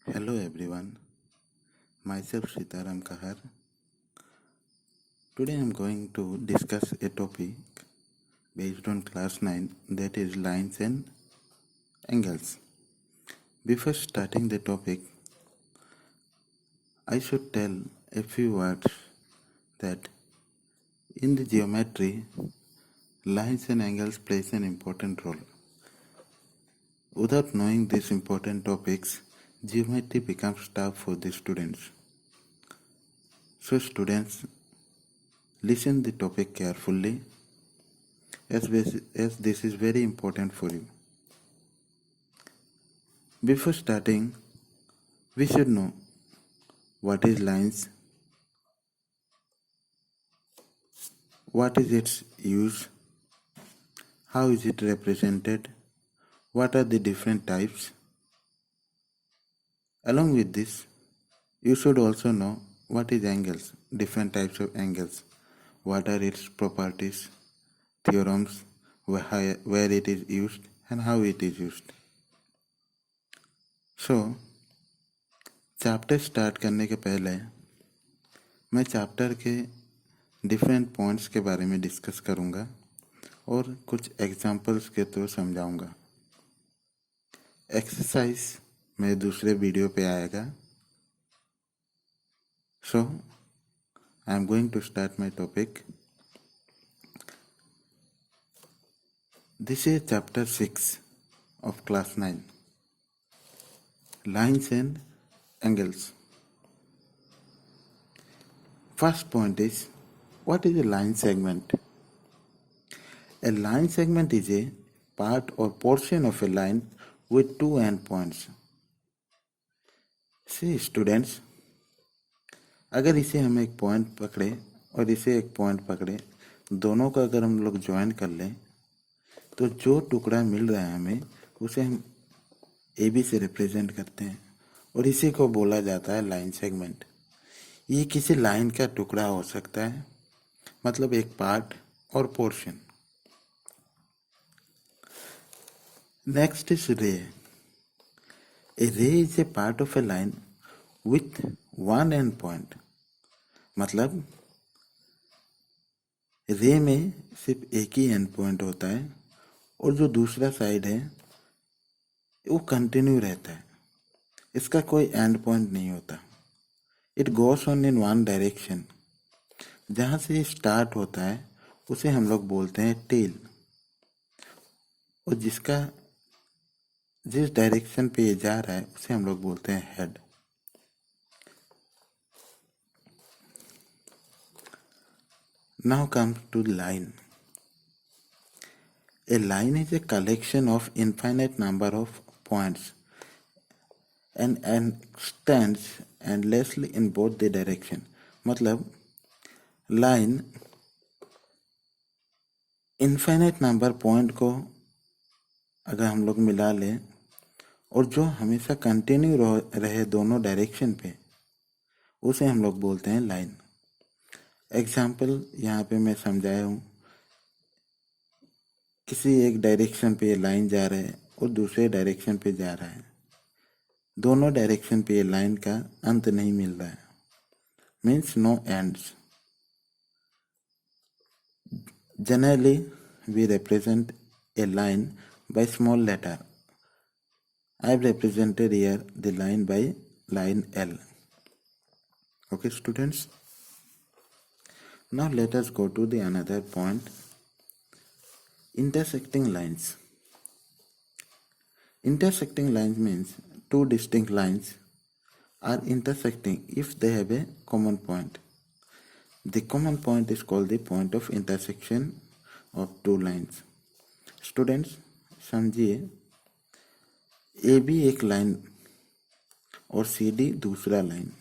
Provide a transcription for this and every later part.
Hello everyone, myself Sitaram Kahar. Today I am going to discuss a topic based on class 9, that is lines and angles. Before starting the topic, I should tell a few words that in the geometry, lines and angles plays an important role. Without knowing these important topics, geometry becomes tough for the students. So students, listen the topic carefully as this is very important for you. Before starting, we should know what is lines, what is its use, how is it represented, what are the different types. Along with this, you should also know what is angles, different types of angles, what are its properties, theorems, where it is used and how it is used. So chapter start करने के पहले मैं chapter के different points के बारे में discuss करूंगा और कुछ एग्जांपल्स के थ्रू समझाऊंगा. एक्सरसाइज मेरे दूसरे वीडियो पे आएगा. So I am going to start my topic. This is chapter 6 of class 9, lines and angles. First point is, what is a line segment? A line segment is a part or portion of a line with two endpoints. See students, अगर इसे हम एक point पकड़े और इसे एक point पकड़े, दोनों का अगर हम लोग ज्वाइन कर लें तो जो टुकड़ा मिल रहा है हमें उसे हम ए बी से रिप्रेजेंट करते हैं और इसी को बोला जाता है लाइन सेगमेंट. ये किसी लाइन का टुकड़ा हो सकता है, मतलब एक पार्ट और पोर्शन. नेक्स्ट इज रे. ए रे is a part of A line with one and point. मतलब रे में सिर्फ एक ही एंड पॉइंट होता है और जो दूसरा साइड है वो कंटिन्यू रहता है, इसका कोई एंड पॉइंट नहीं होता. It goes on in one direction. जहाँ से स्टार्ट होता है उसे हम लोग बोलते हैं टेल, और जिस डायरेक्शन पे ये जा रहा है उसे हम लोग बोलते हैं head. Now come to line. A line is a collection of infinite number of points and extends endlessly in both the direction. मतलब लाइन इनफाइनाइट नंबर पॉइंट को अगर हम लोग मिला लें और जो हमेशा कंटिन्यू रहे दोनों डायरेक्शन पे, उसे हम लोग बोलते हैं लाइन. एग्जाम्पल यहाँ पे मैं समझाया हूँ. किसी एक डायरेक्शन पे ये लाइन जा रहा है और दूसरे डायरेक्शन पे जा रहा है, दोनों डायरेक्शन पे ये लाइन का अंत नहीं मिल रहा है, means no ends. Generally we represent a line by small letter. I have represented here the line by line L. Okay students, now let us go to the another point, intersecting lines. Intersecting lines means two distinct lines are intersecting if they have a common point. The common point is called the point of intersection of two lines. Students, समझिए, A B एक line और C D दूसरा line.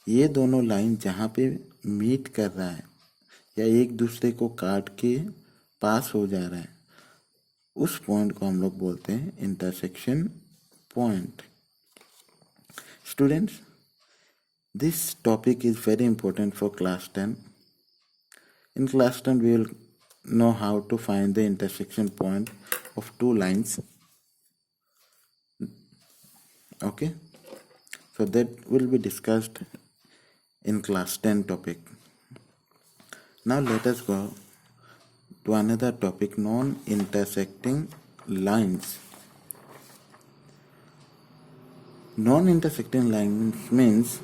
ये दोनों line जहाँ पे meet कर रहा है या एक दूसरे को काट के पास हो जा रहा है, उस पॉइंट को हम लोग बोलते हैं intersection point. Students, this topic is very important for class 10. In class 10 we will know how to find the intersection point of two lines. Okay, So that will be discussed in class 10 topic. Now let us go to another topic, non-intersecting lines. Non-intersecting lines means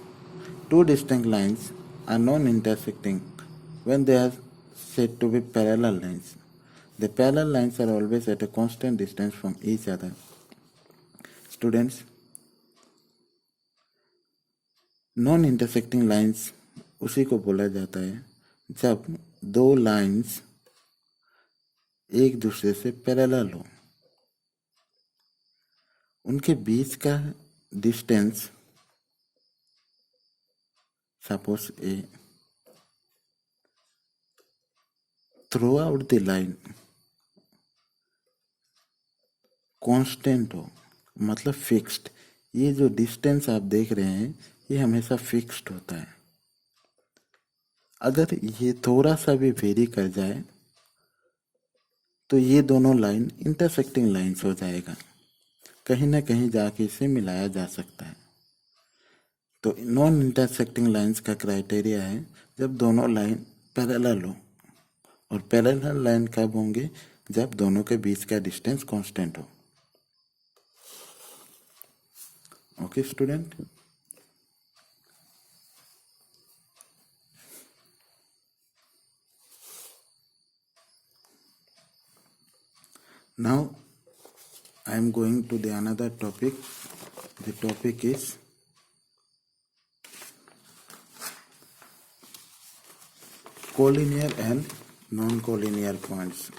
two distinct lines are non-intersecting when they are said to be parallel lines. The parallel lines are always at a constant distance from each other. Students, non intersecting lines उसी को बोला जाता है जब दो lines एक दूसरे से पैरेलल हो, उनके बीच का distance suppose A through out the line constant हो, मतलब फिक्स्ड। ये जो डिस्टेंस आप देख रहे हैं ये हमेशा फिक्स्ड होता है। अगर ये थोड़ा सा भी वेरी कर जाए तो ये दोनों लाइन इंटरसेक्टिंग लाइंस हो जाएगा, कहीं ना कहीं जाके इसे मिलाया जा सकता है। तो नॉन इंटरसेक्टिंग लाइंस का क्राइटेरिया है जब दोनों लाइन पैरेलल हो, और पैरेलल लाइन कब होंगे? जब दोनों के बीच का डिस्टेंस कांस्टेंट हो। Okay student, now I am going to the another topic. The topic is collinear and non-collinear points.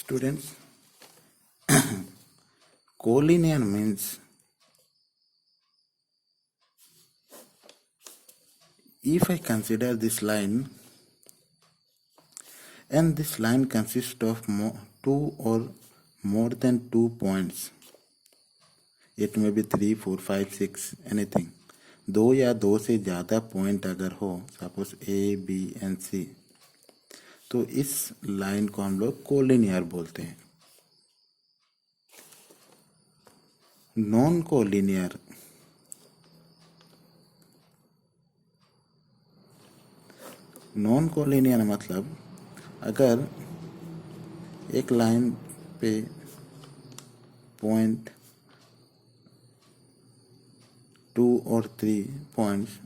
Students, collinear means if I consider this line and this line consists of two or more than 2 points, it may be 3, 4, 5, 6, anything, दो या दो से ज़्यादा point अगर हो, suppose A B and सी, तो इस line को हम लोग कोलिनियर बोलते हैं। नॉन कोलिनियर मतलब अगर एक लाइन पे point 2 or 3 points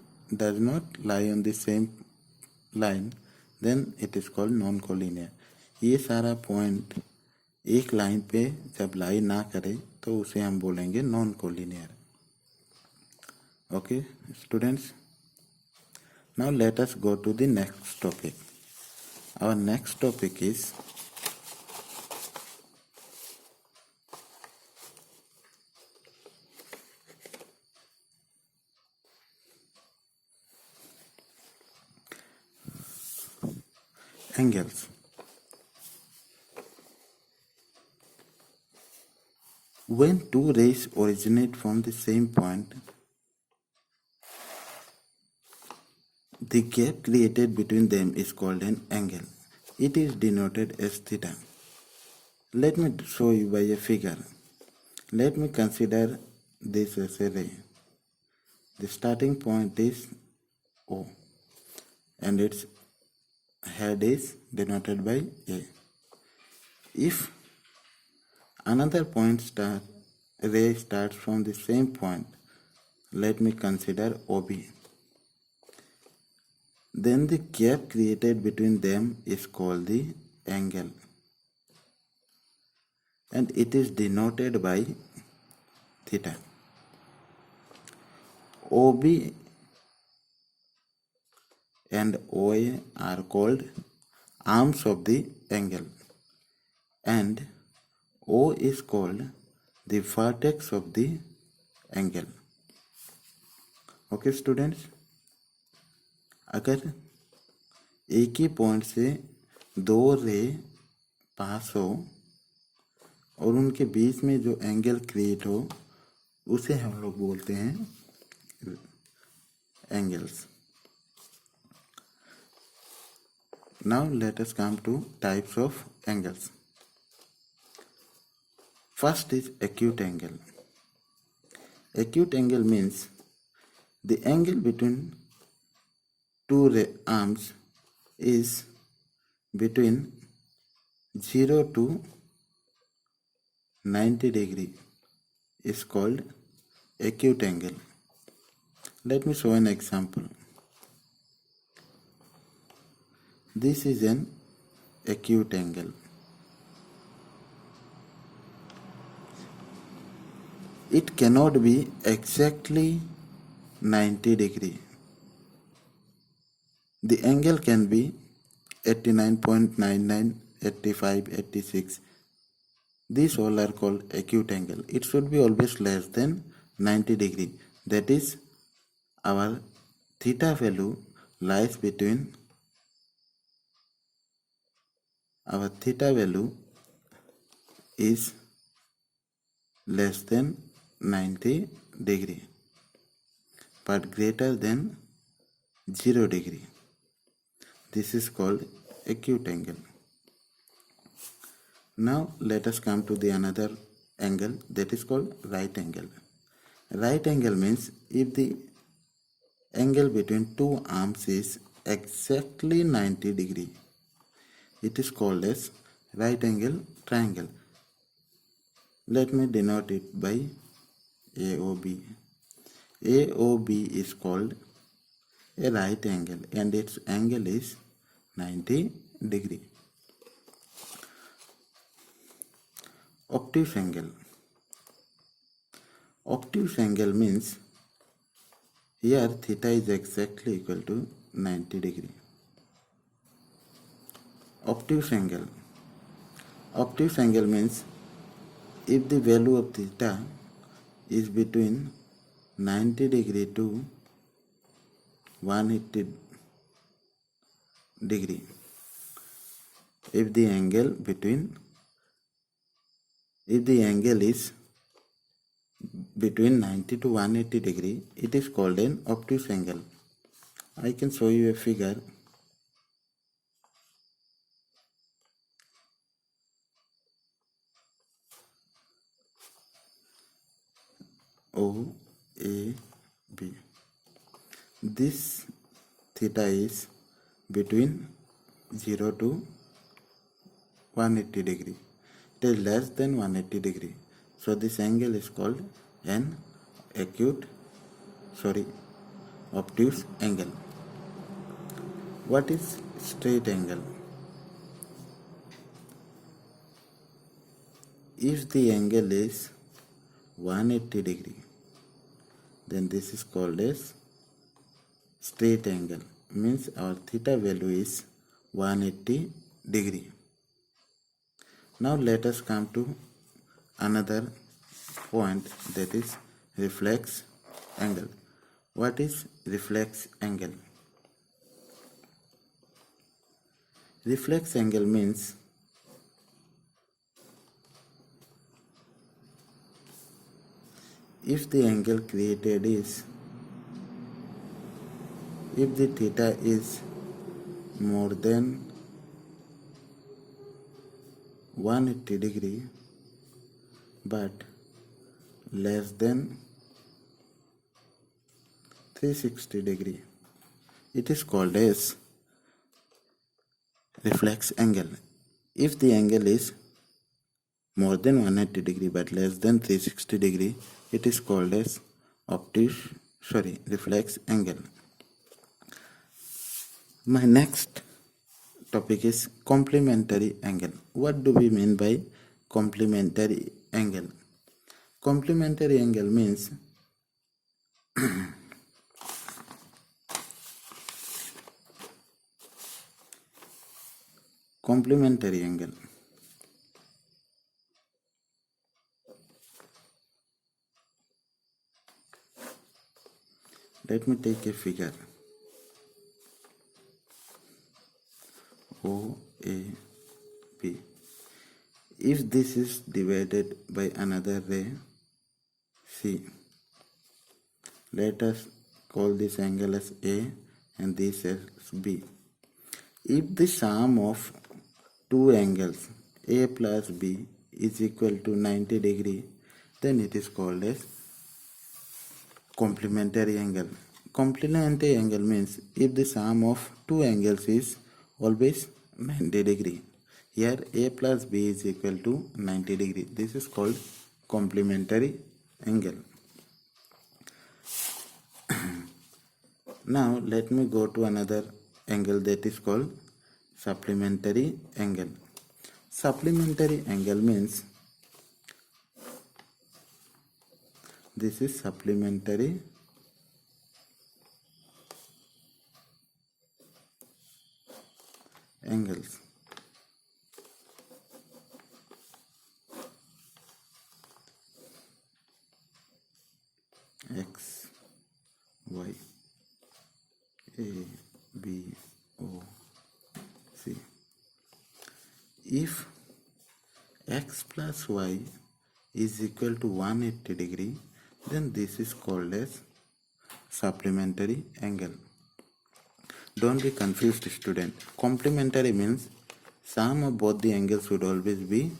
does not lie on the same line, then it is called non-collinear. ये सारा पॉइंट एक लाइन पे जब लाई ना करे तो उसे हम बोलेंगे non collinear. Okay students, now let us go to the next topic. Our next topic is angles. When two rays originate from the same point, the gap created between them is called an angle. It is denoted as theta. Let me show you by a figure. Let me consider this as a ray. The starting point is O and its head is denoted by A. If another ray starts from the same point, let me consider OB. Then the gap created between them is called the angle, and it is denoted by theta. OB and OA are called arms of the angle, and O is called the vertex of the angle. Okay students, अगर एक ही point से दो रे पास हो और उनके बीच में जो एंगल क्रिएट हो उसे हम लोग बोलते हैं angles. Now let us come to types of angles. First is acute angle. Acute angle means the angle between two arms is between 0 to 90 degree is called acute angle. Let me show an example. This is an acute angle. It cannot be exactly 90 degree. The angle can be 89.99, 85, 86. These all are called acute angle. It should be always less than 90 degree. That is, our theta value lies between our theta value is less than 90 degree but greater than 0 degree. This is called acute angle. Now let us come to the another angle, that is called right angle. Right angle means if the angle between two arms is exactly 90 degree, it is called as right angle triangle. Let me denote it by AOB. AOB is called a right angle and its angle is 90 degree. Obtuse angle. Obtuse angle means here theta is exactly equal to 90 degree. Obtuse angle. Obtuse angle means if the value of theta is between 90 degree to 180 degree. If the angle is between 90 to 180 degree, it is called an obtuse angle. I can show you a figure. OAB. This theta is between 0 to 180 degree. It is less than 180 degree. So this angle is called an obtuse angle. What is straight angle? If the angle is 180 degree, then this is called as straight angle. Means our theta value is 180 degree. Now let us come to another point, that is reflex angle. What is reflex angle? Reflex angle means if the angle created is, if the theta is more than 180 degree but less than 360 degree, it is called as reflex angle. If the angle is more than 180 degree but less than 360 degree, it is called as reflex angle. My next topic is complementary angle. What do we mean by complementary angle? Complementary angle means complementary angle. Let me take a figure. OAB. If this is divided by another ray C, let us call this angle as A and this as B. If the sum of two angles A plus B is equal to 90 degree, then it is called as complementary angle. Complementary angle means if the sum of two angles is always 90 degree. Here A plus B is equal to 90 degree. This is called complementary angle. Now let me go to another angle that is called supplementary angle. Supplementary angle means this is supplementary angles. X, Y, A, B, O, C. If X plus Y is equal to 180 degree, then this is called as supplementary angle. Don't be confused, student. Complementary means sum of both the angles should always be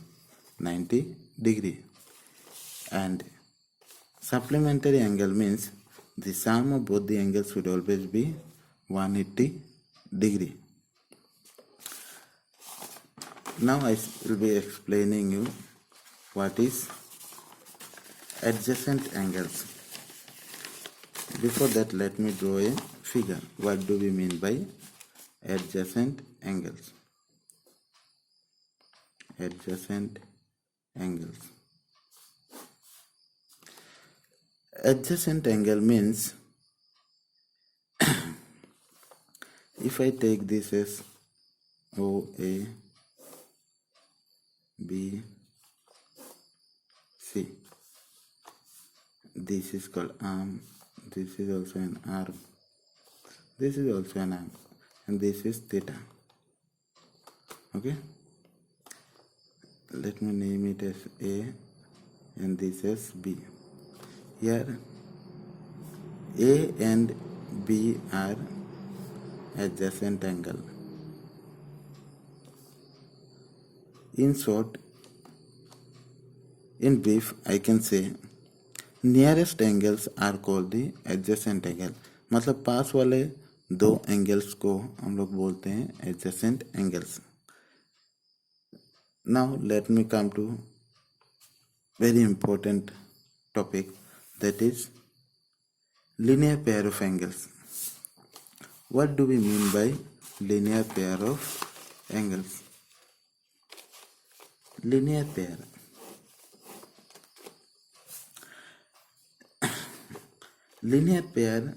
90 degree, and supplementary angle means the sum of both the angles should always be 180 degree. Now I will be explaining you what is adjacent angles. Before that, let me draw a figure. What do we mean by adjacent angles? Adjacent angles. Adjacent angle means if I take this as OA, B, C, this is called arm, this is also an arm, this is also an arm, and this is theta. Okay, let me name it as A and this as B. Here A and B are adjacent angle. In short, in brief, I can say nearest angles are called the adjacent angle. मतलब पास वाले दो angles को हम लोग बोलते हैं adjacent angles. Now let me come to very important topic, that is linear pair of angles. What do we mean by linear pair of angles? Linear pair. Linear pair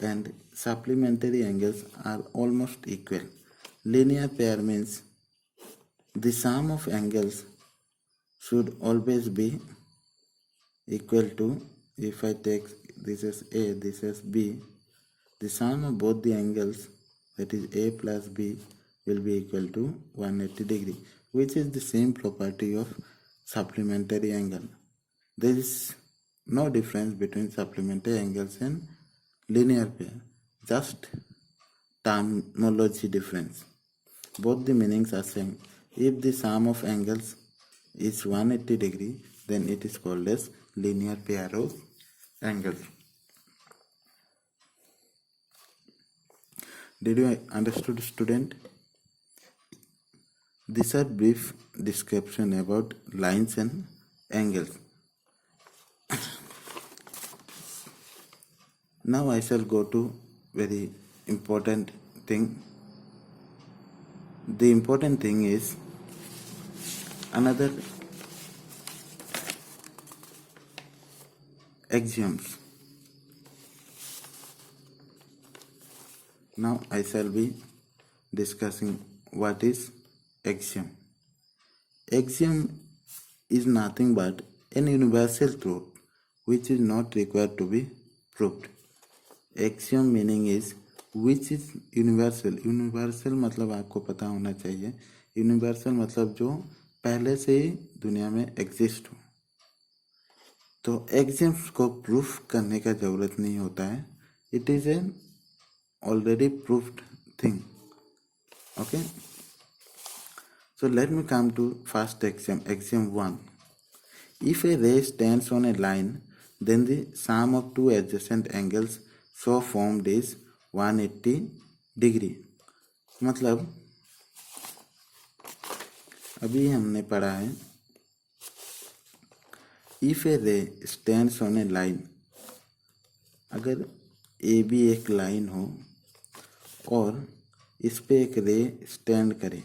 and supplementary angles are almost equal. Linear pair means the sum of angles should always be equal to, if I take this as A, this as B, the sum of both the angles, that is A plus B, will be equal to 180 degree, which is the same property of supplementary angle. There is no difference between supplementary angles and linear pair, just terminology difference. Both the meanings are same. If the sum of angles is 180 degree, then it is called as linear pair of angles. Did you understood, student? These are brief description about lines and angles. Now I shall go to very important thing. The important thing is another axioms. Now I shall be discussing what is axiom. Axiom is nothing but an universal truth which is not required to be proved. Axiom meaning is which is universal. Universal मतलब आपको पता होना चाहिए. Universal मतलब जो पहले से ही दुनिया में एग्जिस्ट हो. तो एक्सियम्स को प्रूफ करने का जरूरत नहीं होता है. It is an already proved thing. Okay, so let me come to first axiom. Axiom 1. If a ray stands on a line then the sum of two adjacent angles so formed is 180 degree. मतलब अभी हमने पढ़ा है if ए रे stands on A line, अगर A B एक line हो और इस पे एक रे स्टैंड करे,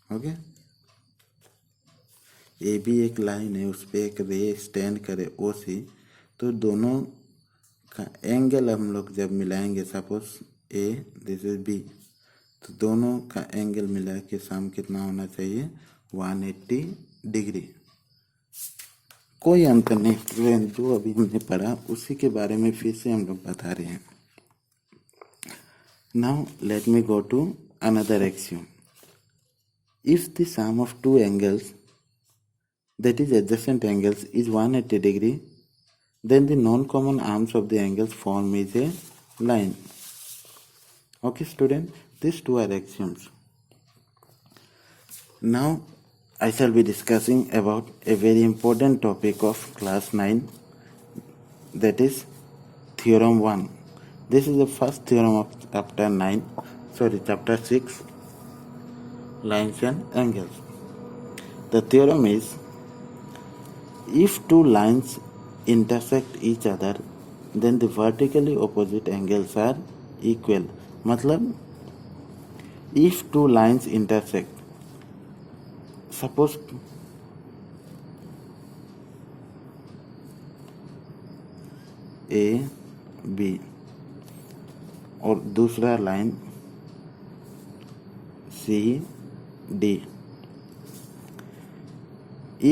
ओके, ए बी एक लाइन है उस पे एक रे स्टैंड करे ओ सी, तो दोनों का एंगल हम लोग जब मिलाएंगे, suppose A this is B, तो दोनों का एंगल मिला के सम कितना होना चाहिए 180 डिग्री। कोई अंतर नहीं स्टूडेंट, जो अभी हमने पढ़ा उसी के बारे में फिर से हम लोग बता रहे हैं। Now let me go to another axiom. If the sum of two angles that is adjacent angles is 180 degree, then the non-common arms of the angles form is a line. Okay student, these two are axioms. Now I shall be discussing about a very important topic of class 9, that is theorem 1. This is the first theorem of chapter 6, lines and angles. The theorem is, if two lines intersect each other, then the vertically opposite angles are equal. मतलब if two lines intersect, suppose A B और दूसरा line C D,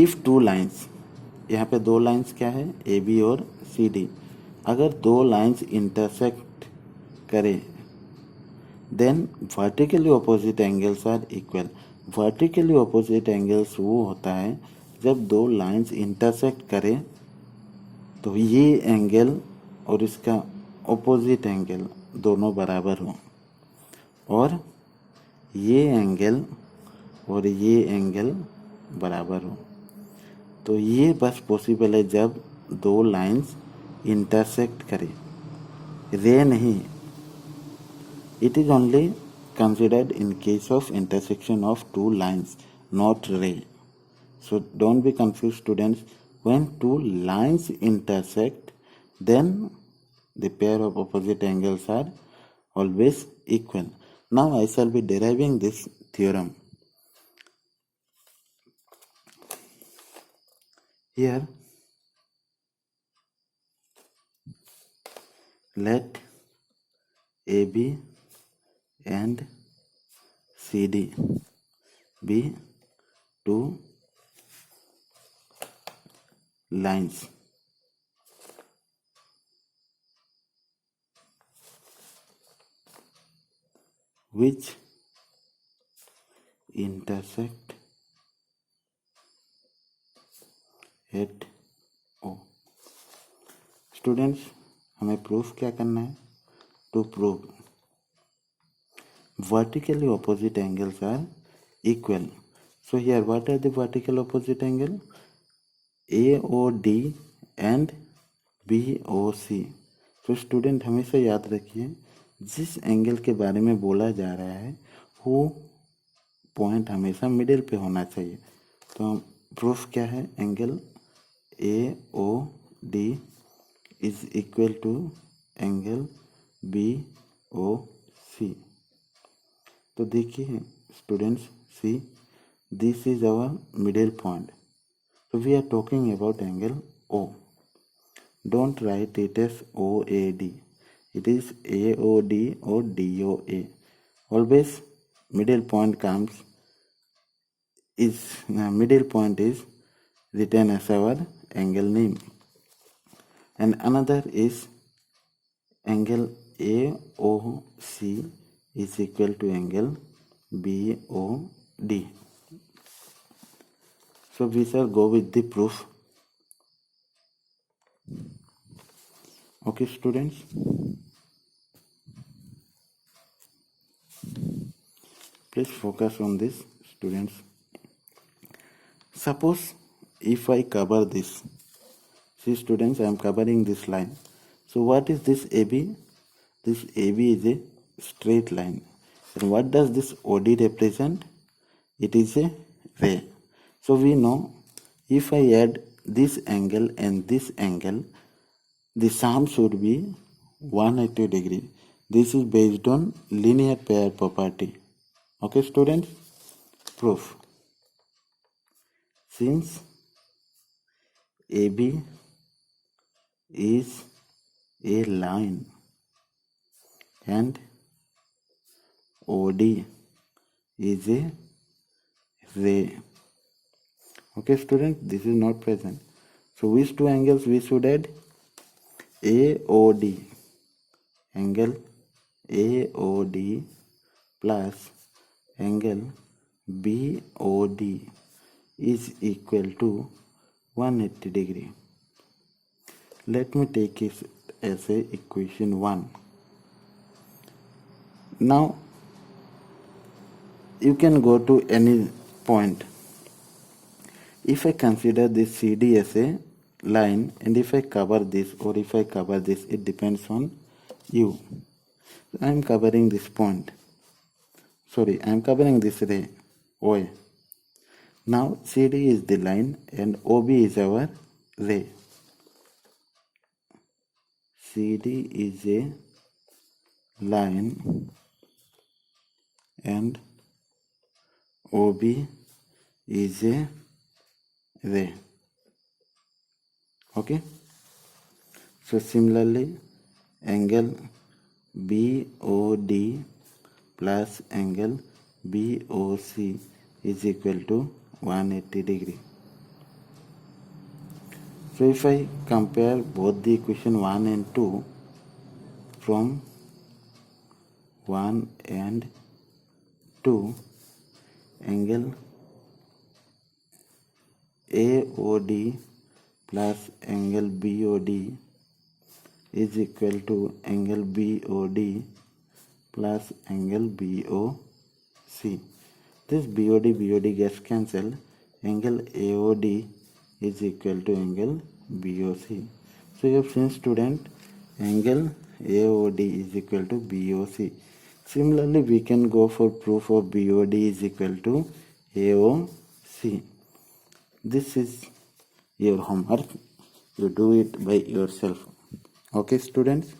if two lines, यहाँ पे दो lines क्या है A B और सी D, अगर दो लाइंस इंटरसेक्ट करें then vertically opposite angles are equal. Vertically opposite angles वो होता है जब दो लाइंस इंटरसेक्ट करें तो ये एंगल और इसका ऑपोजिट एंगल दोनों बराबर हो, और ये एंगल और ये एंगल बराबर हो। तो ये बस पॉसिबल है जब दो लाइंस इंटरसेक्ट करें, रे नहीं। It is only considered in case of intersection of two lines, not ray. So don't be confuse students, when two lines intersect then the pair of opposite angles are always equal. Now I shall be deriving this theorem. Here let AB and CD be two lines which intersect at O. Students हमें proof क्या करना है? To prove vertically opposite angles are equal. So here what are the vertical opposite angle? AOD and BOC. तो student हमेशा याद रखिए, जिस angle के बारे में बोला जा रहा है वो पॉइंट हमेशा मिडिल पे होना चाहिए। तो प्रूफ क्या है? Angle AOD is equal to angle BOC. तो देखिए students, see this is our middle point, so we are talking about angle O. Don't write it as OAD. It is AOD or DOA. Always middle point is written as our angle name. And another is angle AOC is equal to angle BOD. So we shall go with the proof. Okay students, please focus on this students. Suppose if I cover this, See students, I am covering this line. So what is this AB? This AB is a straight line. And what does this OD represent? It is a ray. So we know if I add this angle and this angle, the sum should be 180 degree. This is based on linear pair property. Okay students? Proof. Since AB is a line and OD is a ray. Okay student, this is not present. So which two angles we should add? AOD, angle AOD plus angle BOD is equal to 180 degree. Let me take it as a equation 1. Now you can go to any point. If I consider this CD as a line and if I cover this or if I cover this, it depends on you. I am covering this point. Sorry, I am covering this ray OA. Now CD is the line and OB is our ray. CD is a line and OB is a ray. Okay. So similarly, angle BOD plus angle BOC is equal to 180 degree. So if I compare both the equation 1 and 2, from 1 and 2, angle AOD plus angle BOD is equal to angle BOD plus angle BOC. This BOD gets cancelled. Angle AOD is equal to angle BOC. So you have seen student, angle AOD is equal to BOC. Similarly, we can go for proof of BOD is equal to AOC. This is your homework. You do it by yourself. Okay students?